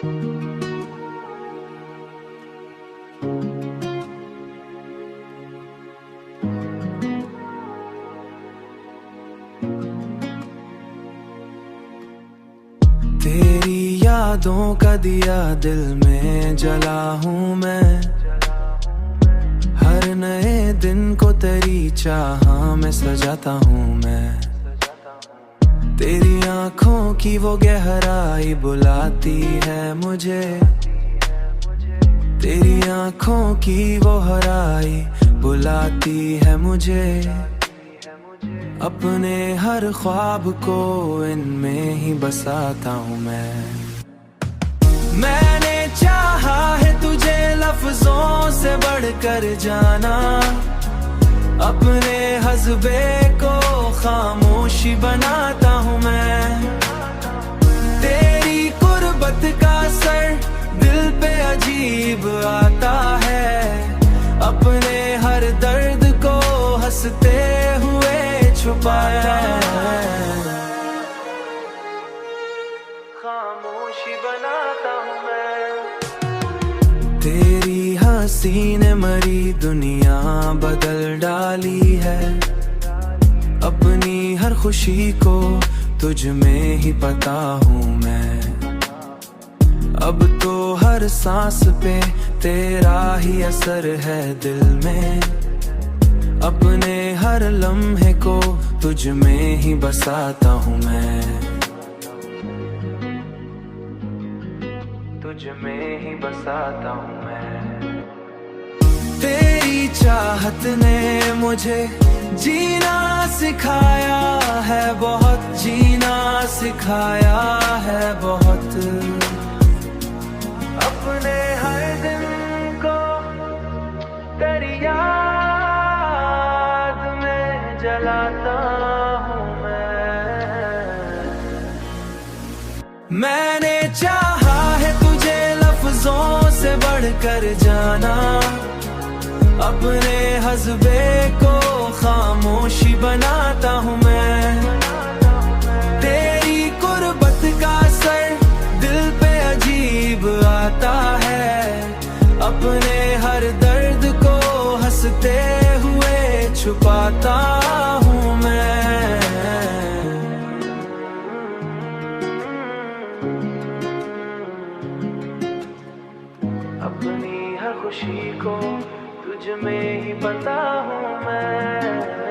तेरी यादों का दिया दिल में जला हूँ मैं। हर नए दिन को तेरी चाह में सजाता हूँ मैं। तेरी आंखों की वो गहराई बुलाती है मुझे। तेरी आंखों की वो हराई बुलाती है मुझे। अपने हर ख्वाब को इनमें ही बसाता हूँ मैं। मैंने चाहा है तुझे लफ्जों से बढ़कर जाना। अपने हज़्बे को खामोशी बनाता हूँ मैं। तेरी कुर्बत का असर दिल पे अजीब आता है। अपने हर दर्द को हंसते हुए छुपाया है। खामोशी बनाता हूँ मैं। तेरी हंसी ने मरी दुनिया बदल डाली है। अपनी हर खुशी को तुझ में ही पाता हूँ मैं। अब तो हर सांस पे तेरा ही असर है दिल में। अपने हर लम्हे को तुझ में ही बसाता हूँ मैं। तुझ में ही बसाता हूँ मैं। तेरी चाहत ने मुझे जीना सिखाया है बहुत। जीना सिखाया है बहुत। अपने हर दिन को तेरी याद में जलाता हूँ मैं। मैंने चाहा है तुझे लफ्जों से बढ़कर जाना। अपने हज़्बे को खामोशी बनाता हूँ मैं। तेरी कुर्बत का असर दिल पे अजीब आता है। अपने हर दर्द को हंसते हुए छुपाता हूँ मैं। अपनी हर खुशी को तुझ में ही पाता हूँ मैं।